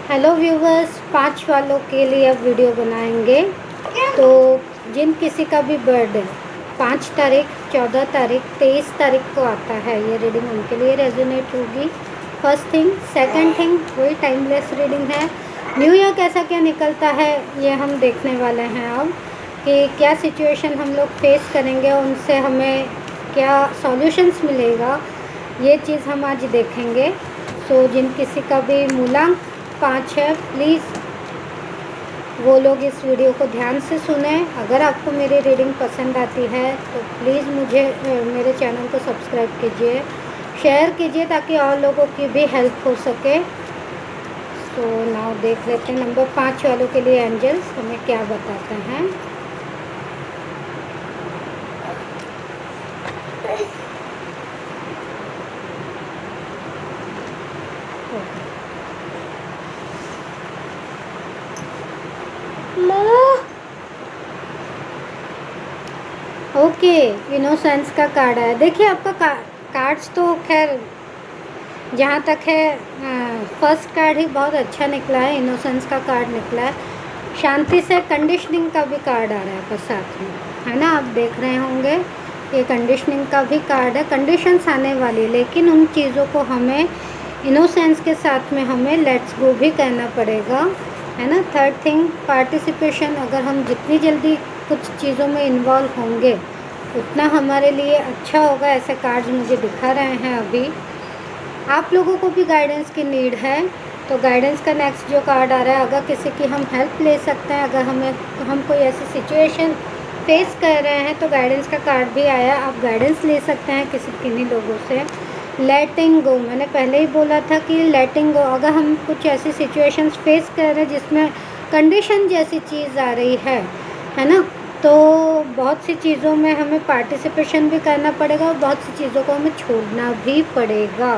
Hello viewers, 5 वालों के लिए अब वीडियो बनाएंगे। तो जिन किसी का भी बर्थडे 5 तारीख, 14 तारीख, 23 तारीख को आता है, ये रीडिंग उनके लिए रेजोनेट होगी। फर्स्ट थिंग, सेकंड थिंग, वही टाइमलेस रीडिंग है। न्यू ईयर कैसा क्या निकलता है ये हम देखने वाले हैं अब, कि क्या सिचुएशन हम लोग फेस करेंगे, उनसे हमें क्या सॉल्यूशंस मिलेगा, ये चीज़ हम आज देखेंगे। तो जिन किसी का भी मूलांक 5 है, प्लीज़ वो लोग इस वीडियो को ध्यान से सुने। अगर आपको मेरी रीडिंग पसंद आती है तो प्लीज़ मुझे मेरे चैनल को सब्सक्राइब कीजिए, शेयर कीजिए, ताकि और लोगों की भी हेल्प हो सके। सो नाउ देख लेते हैं नंबर 5 वालों के लिए एंजल्स हमें क्या बताते हैं। ओके, इनोसेंस का कार्ड है। देखिए आपका कार्ड्स तो खैर जहाँ तक है फर्स्ट कार्ड ही बहुत अच्छा निकला है, इनोसेंस का कार्ड निकला है। शांति से कंडीशनिंग का भी कार्ड आ रहा है पर साथ में, है ना, आप देख रहे होंगे ये कंडीशनिंग का भी कार्ड है। कंडीशंस आने वाली, लेकिन उन चीज़ों को हमें इनोसेंस के साथ में हमें लेट्स गो भी करना पड़ेगा, है ना। Third thing, participation. अगर हम जितनी जल्दी कुछ चीज़ों में इन्वॉल्व होंगे उतना हमारे लिए अच्छा होगा, ऐसे कार्ड्स मुझे दिखा रहे हैं अभी। आप लोगों को भी गाइडेंस की नीड है, तो गाइडेंस का नेक्स्ट जो कार्ड आ रहा है, अगर किसी की हम हेल्प ले सकते हैं, अगर हम कोई ऐसी सिचुएशन फेस कर रहे हैं तो गाइडेंस का कार्ड भी आया, आप गाइडेंस ले सकते हैं किन्हीं लोगों से। लेटिंग गो, मैंने पहले ही बोला था कि लेटिंग गो, अगर हम कुछ ऐसी सिचुएशंस फेस कर रहे हैं जिसमें कंडीशन जैसी चीज़ आ रही है ना, तो बहुत सी चीज़ों में हमें पार्टिसिपेशन भी करना पड़ेगा और बहुत सी चीज़ों को हमें छोड़ना भी पड़ेगा।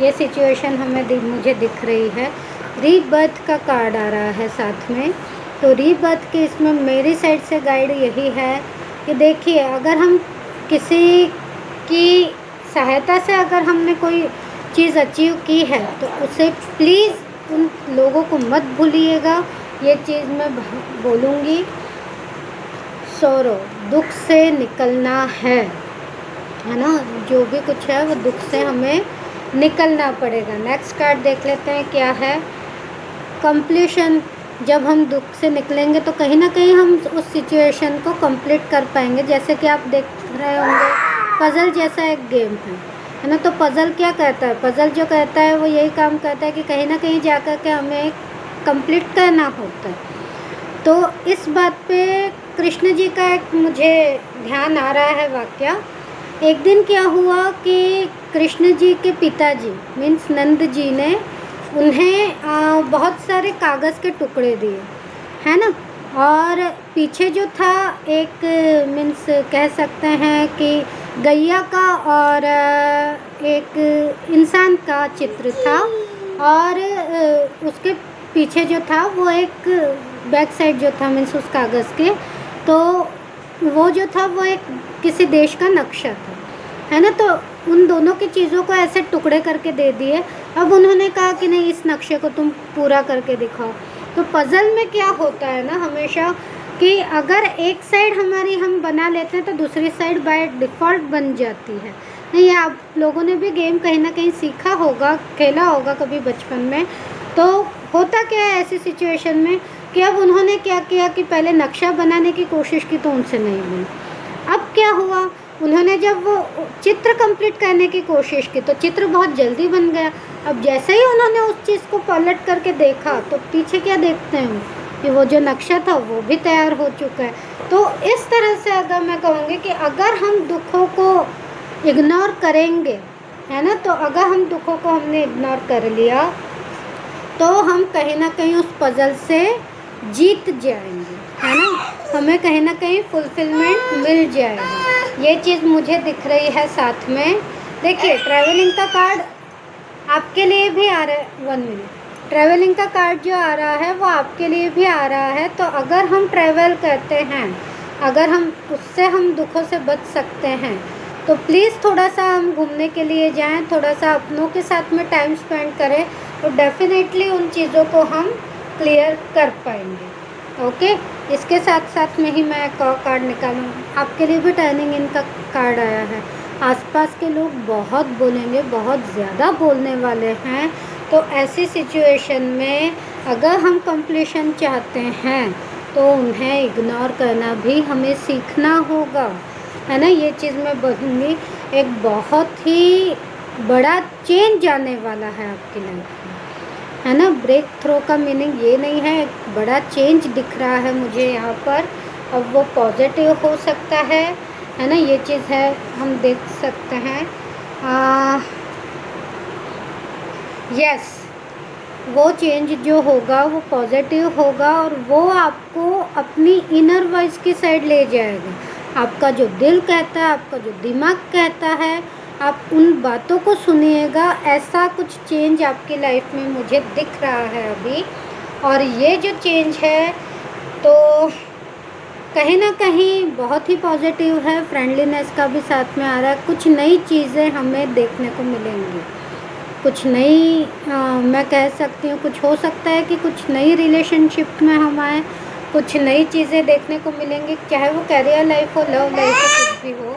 ये सिचुएशन मुझे दिख रही है। रीबर्थ का कार्ड आ रहा है साथ में, तो रीबर्थ के इसमें मेरी साइड से गाइड यही है कि देखिए, अगर हम किसी की सहायता से अगर हमने कोई चीज़ अचीव की है तो उसे प्लीज़ उन लोगों को मत भूलिएगा, ये चीज़ मैं बोलूँगी। सॉरो, दुख से निकलना है ना, जो भी कुछ है वो दुख से हमें निकलना पड़ेगा। नेक्स्ट कार्ड देख लेते हैं क्या है। कंप्लीशन, जब हम दुख से निकलेंगे तो कहीं ना कहीं हम उस सिचुएशन को कंप्लीट कर पाएंगे। जैसे कि आप देख रहे होंगे, पज़ल जैसा एक गेम है ना। तो पज़ल क्या कहता है, पज़ल जो कहता है वो यही काम करता है कि कहीं ना कहीं जाकर के हमें कंप्लीट करना होता है। तो इस बात पे कृष्ण जी का एक मुझे ध्यान आ रहा है वाक्य। एक दिन क्या हुआ कि कृष्ण जी के पिताजी मीन्स नंद जी ने उन्हें बहुत सारे कागज़ के टुकड़े दिए, है ना। और पीछे जो था एक मीन्स कह सकते हैं कि गैया का और एक इंसान का चित्र था, और उसके पीछे जो था वो एक बैक साइड जो था मीन्स उस कागज़ के, तो वो जो था वो एक किसी देश का नक्शा था, है ना। तो उन दोनों की चीज़ों को ऐसे टुकड़े करके दे दिए। अब उन्होंने कहा कि नहीं, इस नक्शे को तुम पूरा करके दिखाओ। तो पज़ल में क्या होता है ना हमेशा, कि अगर एक साइड हमारी हम बना लेते हैं तो दूसरी साइड बाय डिफ़ॉल्ट बन जाती है। नहीं, आप लोगों ने भी गेम कहीं ना कहीं सीखा होगा, खेला होगा कभी बचपन में। तो होता क्या है ऐसी सिचुएशन में कि अब उन्होंने क्या किया कि पहले नक्शा बनाने की कोशिश की तो उनसे नहीं बना। अब क्या हुआ, उन्होंने जब वो चित्र कंप्लीट करने की कोशिश की तो चित्र बहुत जल्दी बन गया। अब जैसे ही उन्होंने उस चीज़ को पलट करके देखा तो पीछे क्या देखते हैं कि वो जो नक्शा था वो भी तैयार हो चुका है। तो इस तरह से अगर मैं कहूँगी कि अगर हम दुखों को इग्नोर करेंगे, है ना, तो अगर हम दुखों को हमने इग्नोर कर लिया तो हम कहीं ना कहीं उस पज़ल से जीत जाएंगे, है ना। हमें कहीं ना कहीं फुलफिलमेंट मिल जाएगा, ये चीज़ मुझे दिख रही है साथ में। देखिए, ट्रैवलिंग का कार्ड आपके लिए भी आ रहा है। 1 मिनट, ट्रैवलिंग का कार्ड जो आ रहा है वो आपके लिए भी आ रहा है। तो अगर हम ट्रैवल करते हैं, अगर हम उससे हम दुखों से बच सकते हैं तो प्लीज़ थोड़ा सा हम घूमने के लिए जाएं, थोड़ा सा अपनों के साथ में टाइम स्पेंड करें, तो डेफिनेटली उन चीज़ों को हम क्लियर कर पाएंगे। ओके, इसके साथ साथ में ही मैं एक और कार्ड निकालूंगी आपके लिए भी। टर्निंग इन का कार्ड आया है। आसपास के लोग बहुत बोलेंगे, बहुत ज़्यादा बोलने वाले हैं, तो ऐसी सिचुएशन में अगर हम कंप्लीशन चाहते हैं तो उन्हें इग्नोर करना भी हमें सीखना होगा, है ना। ये चीज़ मैं बोलूँगी, एक बहुत ही बड़ा चेंज आने वाला है आपकी लाइफ में, है ना। ब्रेक थ्रो का मीनिंग ये नहीं है, एक बड़ा चेंज दिख रहा है मुझे यहाँ पर। अब वो पॉजिटिव हो सकता है ना, ये चीज़ है, हम देख सकते हैं। यस, वो चेंज जो होगा वो पॉजिटिव होगा और वो आपको अपनी इनर वॉइस की साइड ले जाएगा। आपका जो दिल कहता है, आपका जो दिमाग कहता है, आप उन बातों को सुनिएगा। ऐसा कुछ चेंज आपकी लाइफ में मुझे दिख रहा है अभी। और ये जो चेंज है तो कहीं ना कहीं बहुत ही पॉजिटिव है। फ्रेंडलीनेस का भी साथ में आ रहा है। कुछ नई चीज़ें हमें देखने को मिलेंगी, कुछ नई मैं कह सकती हूँ, कुछ हो सकता है कि कुछ नई रिलेशनशिप में हम आए, कुछ नई चीज़ें देखने को मिलेंगी, चाहे वो कैरियर लाइफ हो, लव लाइफ हो, कुछ भी हो।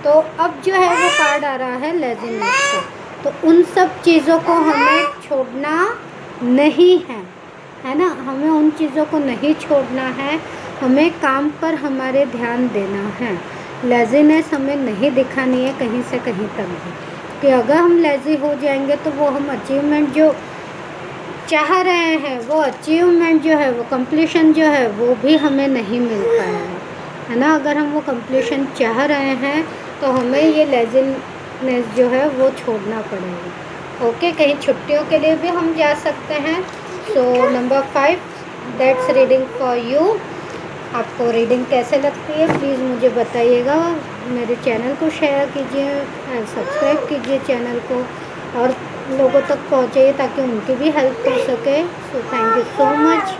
तो अब जो है वो कार्ड आ रहा है लेज़ीनेस का। तो उन सब चीज़ों को हमें छोड़ना नहीं है ना। हमें उन चीज़ों को नहीं छोड़ना है, हमें काम पर हमारे ध्यान देना है। लेज़ीनेस हमें नहीं दिखानी है कहीं से कहीं तक भी, कि अगर हम लेज़ी हो जाएंगे तो वो हम अचीवमेंट जो चाह रहे हैं, वो अचीवमेंट जो है, वो कंप्लीशन जो है, वो भी हमें नहीं मिल पाएगा, है ना। अगर हम वो कंप्लीशन चाह रहे हैं तो हमें ये लेज़ीनेस जो है वो छोड़ना पड़ेगा। ओके, कहीं छुट्टियों के लिए भी हम जा सकते हैं। So number 5, that's reading for you. आपको रीडिंग कैसे लगती है प्लीज़ मुझे बताइएगा। मेरे चैनल को शेयर कीजिए, सब्सक्राइब कीजिए चैनल को, और लोगों तक पहुँचाइए ताकि उनकी भी हेल्प हो सके। So thank you so much.